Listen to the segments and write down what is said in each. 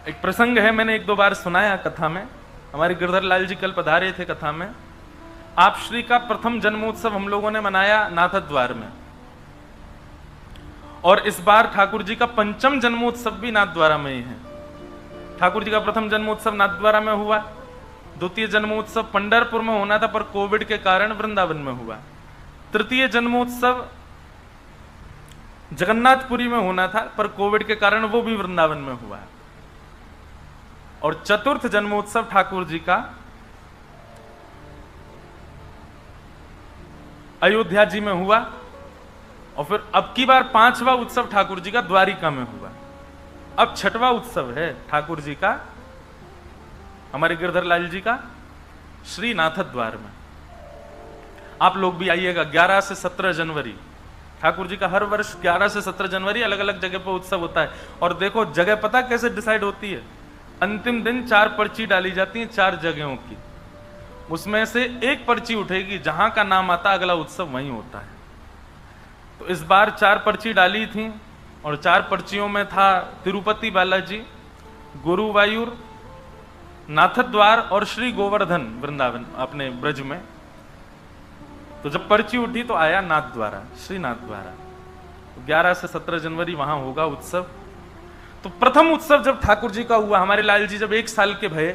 एक प्रसंग है, मैंने एक दो बार सुनाया कथा में। हमारे गिरधर लाल जी कल पधारे थे कथा में। आप श्री का प्रथम जन्मोत्सव हम लोगों ने मनाया नाथद्वार में, और इस बार ठाकुर जी का पंचम जन्मोत्सव भी नाथद्वारा में ही है। ठाकुर जी का प्रथम जन्मोत्सव नाथद्वारा में हुआ, द्वितीय जन्मोत्सव पंढरपुर में होना था पर कोविड के कारण वृंदावन में हुआ। तृतीय जन्मोत्सव जगन्नाथपुरी में होना था पर कोविड के कारण वो भी वृंदावन में हुआ। और चतुर्थ जन्मोत्सव ठाकुर जी का अयोध्या जी में हुआ, और फिर अब की बार पांचवा उत्सव ठाकुर जी का द्वारिका में हुआ। अब छठवां उत्सव है ठाकुर जी का, हमारे गिरधर लाल जी का श्री नाथद्वार में। आप लोग भी आइएगा। 11 से 17 जनवरी ठाकुर जी का हर वर्ष 11 से 17 जनवरी अलग अलग जगह पर उत्सव होता है। और देखो जगह पता कैसे डिसाइड होती है, अंतिम दिन 4 पर्ची डाली जाती है 4 जगहों की, उसमें से एक पर्ची उठेगी, जहां का नाम आता अगला उत्सव वहीं होता है। तो इस बार 4 पर्ची डाली थी और 4 पर्चियों में था तिरुपति बालाजी, गुरुवायूर, नाथद्वार और श्री गोवर्धन वृंदावन अपने ब्रज में। तो जब पर्ची उठी तो आया नाथद्वारा, श्री नाथद्वारा। तो 11 से 17 जनवरी वहां होगा उत्सव। तो प्रथम उत्सव जब ठाकुर जी का हुआ, हमारे लाल जी जब 1 साल के भये,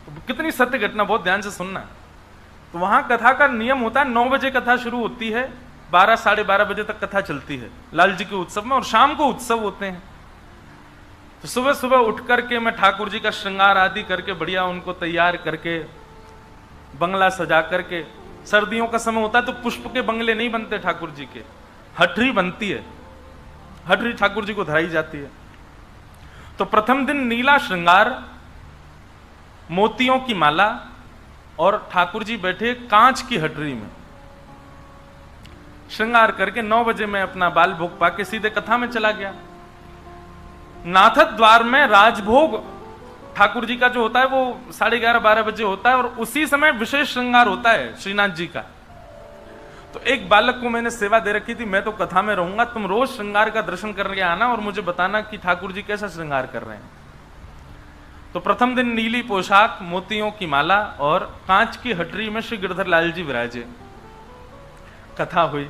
तो कितनी सत्य घटना, बहुत ध्यान से सुनना। तो वहां कथा का नियम होता है, 9 बजे कथा शुरू होती है, 12 साढ़े 12 बजे तक कथा चलती है लाल जी के उत्सव में, और शाम को उत्सव होते हैं। तो सुबह सुबह उठ करके मैं ठाकुर जी का श्रृंगार आदि करके बढ़िया उनको तैयार करके बंगला सजा करके, सर्दियों का समय होता है तो पुष्प के बंगले नहीं बनते ठाकुर जी के, हटरी बनती है, हटरी ठाकुर जी को धराई जाती है। तो प्रथम दिन नीला श्रृंगार, मोतियों की माला, और ठाकुर जी बैठे कांच की हटरी में श्रृंगार करके 9 बजे मैं अपना बाल भोग पाके सीधे कथा में चला गया। नाथद्वार में राजभोग ठाकुर जी का जो होता है वो 11:30 12 बजे होता है, और उसी समय विशेष श्रृंगार होता है श्रीनाथ जी का। तो एक बालक को मैंने सेवा दे रखी थी, मैं तो कथा में रहूंगा, तुम रोज श्रृंगार का दर्शन करके आना और मुझे बताना कि ठाकुर जी कैसा श्रृंगार कर रहे हैं। तो प्रथम दिन नीली पोशाक, मोतियों की माला और कांच की हटरी में श्री गिरधर लाल जी विराजे। कथा हुई।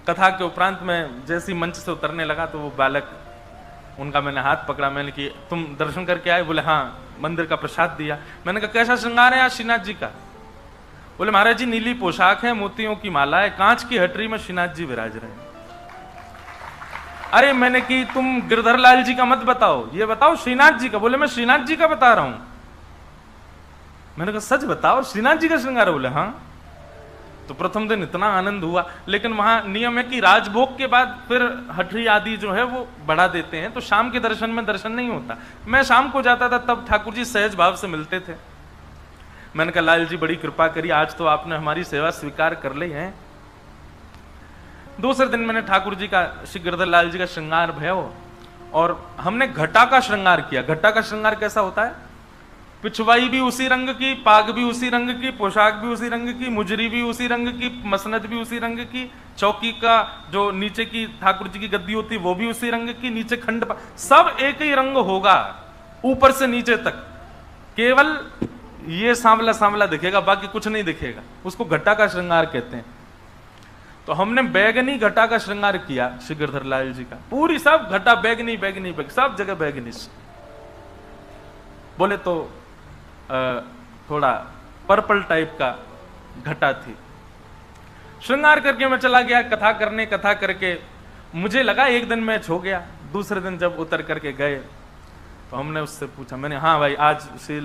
कथा के उपरांत में जैसी मंच से उतरने लगा तो वो बालक, उनका मैंने हाथ पकड़ा, मैंने कि तुम दर्शन करके आए? बोले हाँ, मंदिर का प्रसाद दिया। मैंने कहा कैसा श्रृंगार है आज श्रीनाथ जी का? बोले महाराज जी नीली पोशाक है, मोतियों की माला है, कांच की हटरी में श्रीनाथ जी विराज रहे हैं। अरे मैंने कि तुम गिरधर लाल जी का मत बताओ, ये बताओ श्रीनाथ जी का। बोले मैं श्रीनाथ जी का बता रहा हूं। मैंने कहा सच बताओ श्रीनाथ जी का श्रृंगार? बोले हाँ। तो प्रथम दिन इतना आनंद हुआ, लेकिन वहां नियम है कि राजभोग के बाद फिर हटरी आदि जो है वो बढ़ा देते हैं, तो शाम के दर्शन में दर्शन नहीं होता। मैं शाम को जाता था तब ठाकुर जी सहज भाव से मिलते थे। मैंने कहा लाल जी बड़ी कृपा करी, आज तो आपने हमारी सेवा स्वीकार कर ली है। दूसरे दिन मैंने ठाकुर जी का, श्री गिरधर लाल जी का श्रृंगार भयो, और हमने घटा का श्रृंगार किया। घटा का श्रृंगार कैसा होता है? पिछवाई भी उसी रंग की, पाग भी उसी रंग की, पोशाक भी उसी रंग की, मुजरी भी उसी रंग की, मसनद भी उसी रंग की, चौकी का जो नीचे की ठाकुर जी की गद्दी होती है वो भी उसी रंग की, नीचे खंड सब एक ही रंग होगा ऊपर से नीचे तक। केवल ये सांवला सांवला दिखेगा, बाकी कुछ नहीं दिखेगा। उसको घटा का श्रृंगार कहते हैं। तो हमने बैगनी घटा का श्रृंगार किया श्री गिरधर लाल जी का, पूरी सब घटा बैगनी बैगनी बैग, सब जगह बैगनी। बोले तो थोड़ा पर्पल टाइप का घटा थी। श्रृंगार करके मैं चला गया कथा करने। कथा करके मुझे लगा एक दिन मैच हो गया। दूसरे दिन जब उतर करके गए तो हमने उससे पूछा, मैंने हाँ भाई आज श्री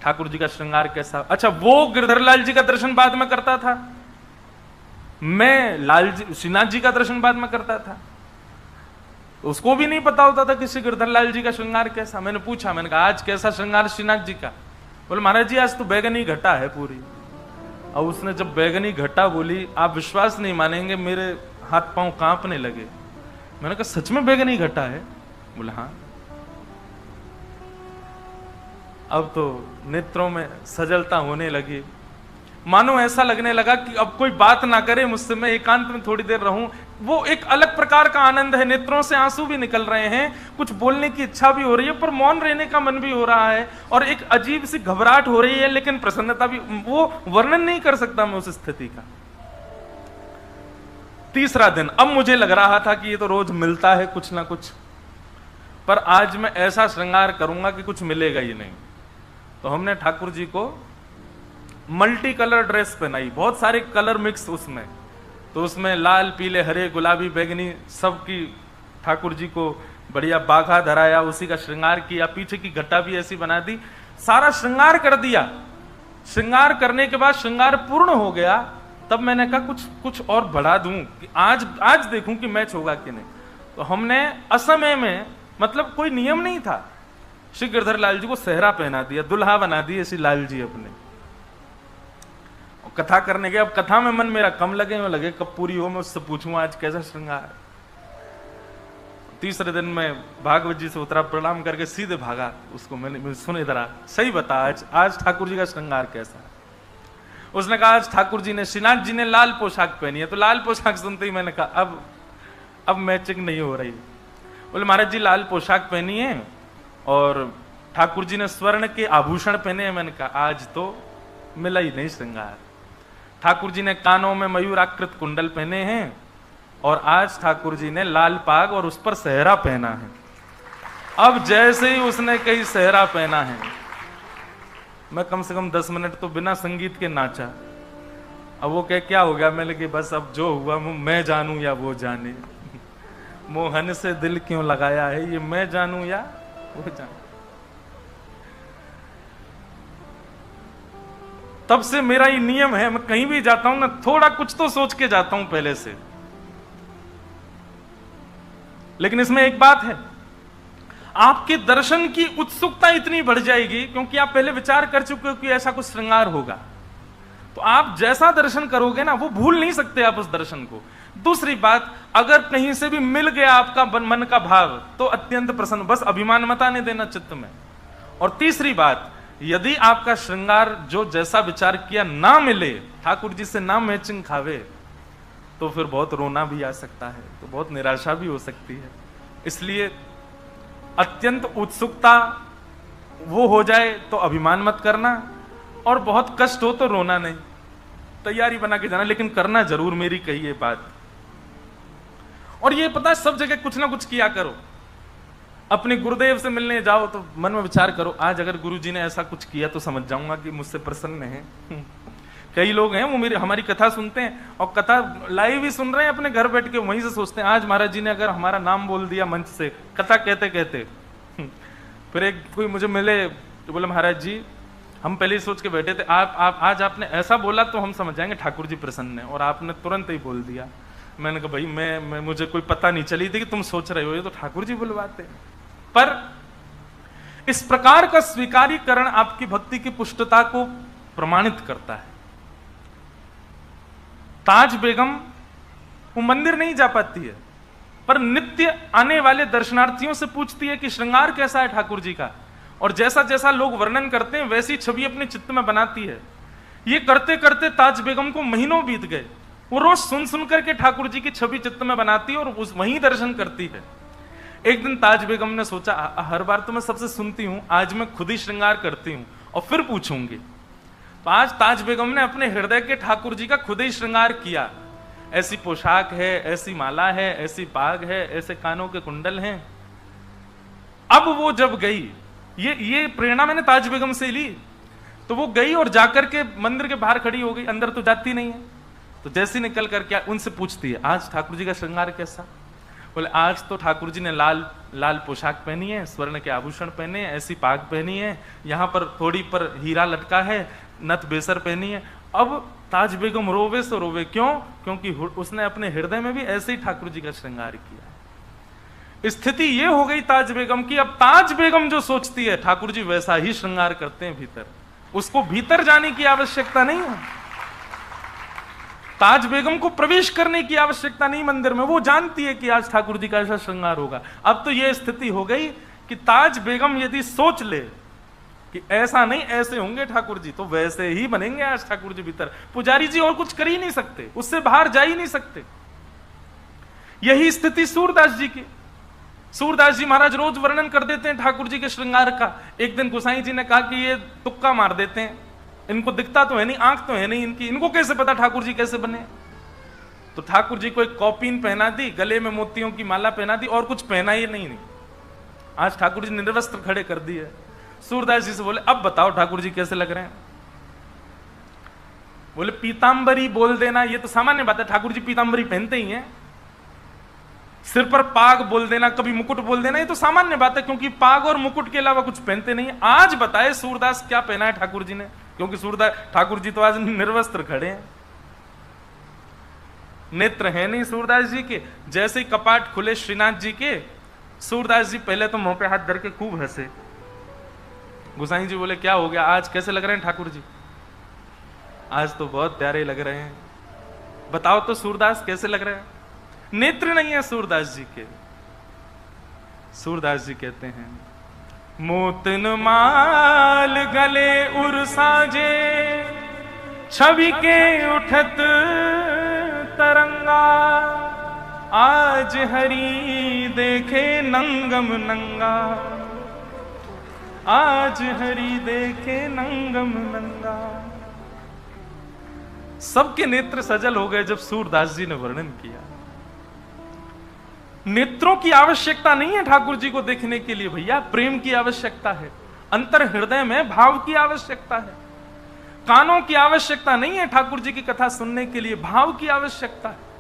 ठाकुर जी का श्रृंगार कैसा? अच्छा वो गिरधर लाल जी का दर्शन बाद में करता था, मैं लाल जी श्रीनाथ जी का दर्शन बाद में करता था। उसको भी नहीं पता होता था कि श्री गिरधर लाल जी का श्रृंगार कैसा। मैंने पूछा, मैंने कहा आज कैसा श्रृंगार श्रीनाथ जी का? बोले महाराज जी आज तो बैगनी घटा है पूरी। और उसने जब बैगनी घटा बोली, आप विश्वास नहीं मानेंगे, मेरे हाथ पांव कांपने लगे। मैंने कहा सच में बैगनी घटा है? बोले हाँ। अब तो नेत्रों में सजलता होने लगी। मानो ऐसा लगने लगा कि अब कोई बात ना करे मुझसे, मैं एकांत में थोड़ी देर रहूं। वो एक अलग प्रकार का आनंद है, नेत्रों से आंसू भी निकल रहे हैं, कुछ बोलने की इच्छा भी हो रही है, पर मौन रहने का मन भी हो रहा है, और एक अजीब सी घबराहट हो रही है, लेकिन प्रसन्नता भी। वो वर्णन नहीं कर सकता मैं उस स्थिति का। तीसरा दिन, अब मुझे लग रहा था कि ये तो रोज मिलता है कुछ ना कुछ, पर आज मैं ऐसा श्रृंगार करूंगा कि कुछ मिलेगा ही नहीं। तो हमने ठाकुर जी को मल्टी कलर ड्रेस पहनाई, बहुत सारे कलर मिक्स उसमें, तो उसमें लाल पीले हरे गुलाबी बैगनी सबकी ठाकुर जी को बढ़िया बाघा धराया, उसी का श्रृंगार किया, पीछे की घटा भी ऐसी बना दी, सारा श्रृंगार कर दिया। श्रृंगार करने के बाद श्रृंगार पूर्ण हो गया, तब मैंने कहा कुछ और बढ़ा दूं कि आज देखूं कि मैच होगा कि नहीं। तो हमने असमय में, मतलब कोई नियम नहीं था, श्री गिरधर लाल जी को सेहरा पहना दिया, दुल्हा बना दिए श्री लाल जी अपने, और कथा करने गए। अब कथा में मन मेरा कम लगे कब पूरी हो, मैं उससे पूछूं आज कैसा श्रृंगार। तीसरे दिन मैं भागवत जी से उतरा, प्रणाम करके सीधे भागा उसको, मैंने सुन इधर सही बता आज ठाकुर जी का श्रृंगार कैसा है। उसने कहा आज ठाकुर जी ने, श्रीनाथ जी ने लाल पोशाक पहनी है। तो लाल पोशाक सुनते ही मैंने कहा अब मैचिंग नहीं हो रही। बोले महाराज जी लाल पोशाक पहनी है और ठाकुर जी ने स्वर्ण के आभूषण पहने हैं। मैंने कहा आज तो मिला ही नहीं श्रृंगार। ठाकुर जी ने कानों में मयूराकृत कुंडल पहने हैं और आज ठाकुर जी ने लाल पाग और उस पर सेहरा पहना है। अब जैसे ही उसने कहीं सेहरा पहना है, मैं कम से कम 10 मिनट तो बिना संगीत के नाचा। अब वो क्या हो गया, मैंने कि बस अब जो हुआ मैं जानूं या वो जाने, मोहन से दिल क्यों लगाया है, ये मैं जानूं या वो जाने। तब से मेरा ये नियम है, मैं कहीं भी जाता हूं ना, थोड़ा कुछ तो सोच के जाता हूं पहले से। लेकिन इसमें एक बात है, आपके दर्शन की उत्सुकता इतनी बढ़ जाएगी क्योंकि आप पहले विचार कर चुके हो कि ऐसा कुछ श्रृंगार होगा, तो आप जैसा दर्शन करोगे ना वो भूल नहीं सकते आप उस दर्शन को। दूसरी बात, अगर कहीं से भी मिल गया आपका मन का भाव तो अत्यंत प्रसन्न, बस अभिमान मत आने देना चित्त में। और तीसरी बात, यदि आपका श्रृंगार जो जैसा विचार किया ना मिले, ठाकुर जी से ना मैचिंग खावे, तो फिर बहुत रोना भी आ सकता है, तो बहुत निराशा भी हो सकती है। इसलिए अत्यंत उत्सुकता वो हो जाए तो अभिमान मत करना, और बहुत कष्ट हो तो रोना नहीं, तैयारी बना के जाना, लेकिन करना जरूर मेरी कही ये बात। और ये पता है, सब जगह कुछ ना कुछ किया करो। अपने गुरुदेव से मिलने जाओ तो मन में विचार करो, आज अगर गुरुजी ने ऐसा कुछ किया तो समझ जाऊंगा कि मुझसे प्रसन्न है। कई लोग हैं वो हमारी कथा सुनते हैं और कथा लाइव ही सुन रहे हैं अपने घर बैठ के, वहीं से सोचते हैं आज महाराज जी ने अगर हमारा नाम बोल दिया मंच से कथा कहते कहते। फिर एक कोई मुझे मिले तो बोले महाराज जी हम पहले ही सोच के बैठे थे, आप आज आपने ऐसा बोला तो हम समझ जाएंगे ठाकुर जी प्रसन्न है, और आपने तुरंत ही बोल दिया। मैंने कहा भाई मैं मुझे कोई पता नहीं चली थी कि तुम सोच रहे हो, ये तो ठाकुर जी बुलवाते। पर इस प्रकार का स्वीकारीकरण आपकी भक्ति की पुष्टता को प्रमाणित करता है। ताज बेगम वो मंदिर नहीं जा पाती है, पर नित्य आने वाले दर्शनार्थियों से पूछती है कि श्रृंगार कैसा है ठाकुर जी का, और जैसा जैसा लोग वर्णन करते हैं वैसी छवि अपने चित्त में बनाती है। ये करते करते ताज बेगम को महीनों बीत गए, वो रोज सुन सुन करके ठाकुर जी की छवि चित्त में बनाती है और वहीं दर्शन करती है। एक दिन ताज बेगम ने सोचा, हर बार तो मैं सबसे सुनती हूं, आज मैं खुद ही श्रृंगार करती हूं और फिर पूछूंगी। तो आज ताज बेगम ने अपने हृदय के ठाकुर जी का खुद ही श्रृंगार किया। ऐसी पोशाक है, ऐसी माला है, ऐसी पाग है, ऐसे कानों के कुंडल हैं। अब वो जब गई, ये प्रेरणा मैंने ताज बेगम से ली, तो वो गई और जाकर के मंदिर के बाहर खड़ी हो गई, अंदर तो जाती नहीं है। तो जैसी निकल करके उनसे पूछती है आज ठाकुर जी का श्रृंगार कैसा। बोले आज तो ठाकुर जी ने लाल पोशाक पहनी है, स्वर्ण के आभूषण पहने हैं, ऐसी पाग पहनी है, यहाँ पर थोड़ी पर हीरा लटका है, नथ बेसर पहनी है। अब ताज बेगम रोवे सो रोवे, क्यों? क्योंकि उसने अपने हृदय में भी ऐसे ही ठाकुर जी का श्रृंगार किया। स्थिति ये हो गई ताज बेगम की, अब ताज बेगम जो सोचती है ठाकुर जी वैसा ही श्रृंगार करते हैं भीतर, उसको भीतर जाने की आवश्यकता नहीं है। ताज बेगम को प्रवेश करने की आवश्यकता नहीं मंदिर में, वो जानती है कि आज ठाकुर जी का ऐसा श्रृंगार होगा। अब तो यह स्थिति हो गई कि ताज बेगम यदि सोच ले कि ऐसा नहीं, ऐसे होंगे ठाकुर जी, तो वैसे ही बनेंगे आज ठाकुर जी भीतर। पुजारी जी और कुछ कर ही नहीं सकते, उससे बाहर जा ही नहीं सकते। यही स्थिति सूरदास जी की। सूरदास जी महाराज रोज वर्णन कर देते हैं ठाकुर जी के श्रृंगार का। एक दिन गोसाई जी ने कहा कि ये तुक्का मार देते हैं, इनको दिखता तो है नहीं, आंख तो है नहीं इनकी, इनको कैसे पता ठाकुर जी कैसे बने। तो ठाकुर जी को एक कौपीन पहना दी, गले में मोतियों की माला पहना दी, और कुछ पहना ही नहीं। आज ठाकुर जी निर्वस्त्र खड़े कर दिए। सूरदास जी से बोले अब बताओ ठाकुर जी कैसे लग रहे हैं। बोले पीतांबरी बोल देना ये तो सामान्य बात है, ठाकुर जी पीतांबरी पहनते ही हैं। सिर पर पाग बोल देना, कभी मुकुट बोल देना, ये तो सामान्य बात है, क्योंकि पाग और मुकुट के अलावा कुछ पहनते नहीं है। आज बताए सूरदास क्या पहना है ठाकुर जी ने, क्योंकि सूरदास ठाकुर जी तो आज निर्वस्त्र खड़े हैं, नेत्र है नहीं सूरदास जी के। जैसे ही कपाट खुले श्रीनाथ जी के, सूरदास जी पहले तो मुंह पे हाथ धर के खूब हंसे। गोसाई जी बोले क्या हो गया, आज कैसे लग रहे हैं ठाकुर जी? आज तो बहुत प्यारे लग रहे हैं। बताओ तो सूरदास कैसे लग रहे हैं? नेत्र नहीं है सूरदास जी के। सूरदास जी कहते हैं मोतन माल गले उर साजे, छवि के उठत तरंगा, आज हरि देखे नंगम नंगा, आज हरि देखे नंगम नंगा। सबके नेत्र सजल हो गए जब सूरदास जी ने वर्णन किया। नेत्रों की आवश्यकता नहीं है ठाकुर जी को देखने के लिए भैया, प्रेम की आवश्यकता है, अंतर हृदय में भाव की आवश्यकता है। कानों की आवश्यकता नहीं है ठाकुर जी की कथा सुनने के लिए, भाव की आवश्यकता है।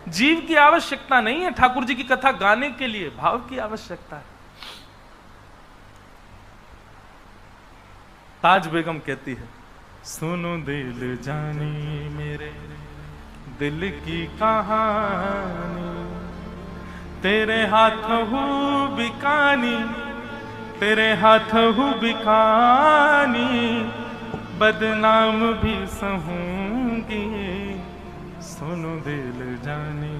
जीव की आवश्यकता नहीं है ठाकुर जी की कथा गाने के लिए, भाव की आवश्यकता है। ताज बेगम कहती है सुनो दिल जानी मेरे दिल की कहानी, तेरे हाथ हूँ बिकानी, तेरे हाथ हूँ बिकानी, बदनाम भी सहूंगी, सुनो दिल जानी।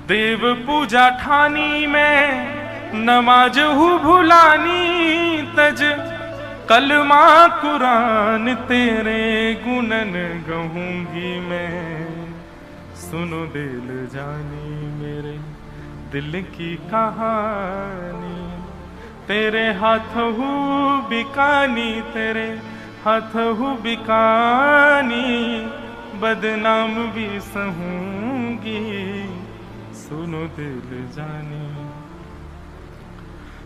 देव पूजा ठानी में नमाज हूँ भुलानी, तज कलमा कुरान तेरे गुणन गहूंगी मैं, सुनो दिल जानी मेरे दिल की कहानी, तेरे हाथ हूँ बिकानी, तेरे हाथ हूँ बिकानी, बदनाम भी सहूंगी, सुनो दिल जानी।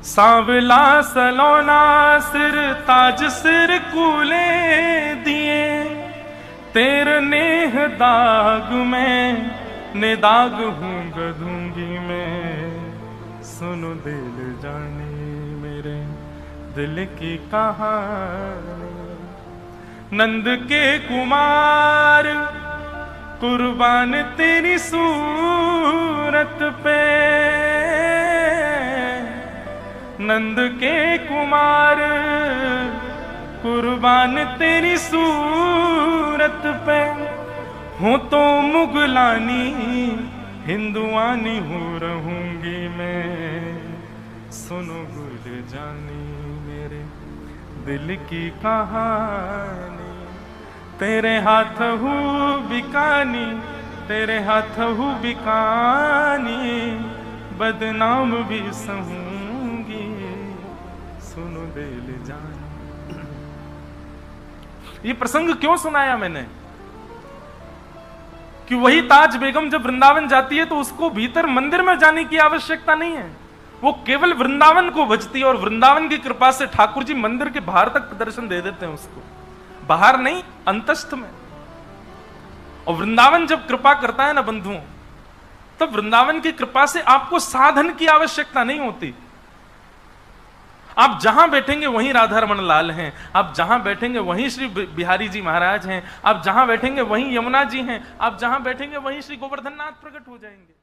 सांवला सलोना सिर ताज सिर कूले दिए, तेरे नेह दाग में ने दाग हूँ गधूंगी मैं, सुनो दिल जानी मेरे दिल की कहानी। नंद के कुमार कुर्बान तेरी सूरत पे, नंद के कुमार कुर्बान तेरी सूरत पे, हूँ तो मुगलानी हिंदुआनी हो रहूंगी मैं, सुनो गुल जानी मेरे दिल की कहानी, तेरे हाथ हूँ बिकानी, तेरे हाथ हूँ बिकानी, बदनाम भी सहूंगी, सुनो दिल जानी। ये प्रसंग क्यों सुनाया मैंने कि वही ताज बेगम जब वृंदावन जाती है तो उसको भीतर मंदिर में जाने की आवश्यकता नहीं है, वो केवल वृंदावन को भजती है, और वृंदावन की कृपा से ठाकुर जी मंदिर के बाहर तक दर्शन दे देते हैं उसको, बाहर नहीं अंतस्थ में। और वृंदावन जब कृपा करता है ना बंधुओं, तब वृंदावन की कृपा से आपको साधन की आवश्यकता नहीं होती। आप जहां बैठेंगे वहीं राधा रमन लाल हैं, आप जहां बैठेंगे वहीं श्री बिहारी जी महाराज हैं, आप जहां बैठेंगे वहीं यमुना जी हैं, आप जहां बैठेंगे वहीं श्री गोवर्धन नाथ प्रकट हो जाएंगे।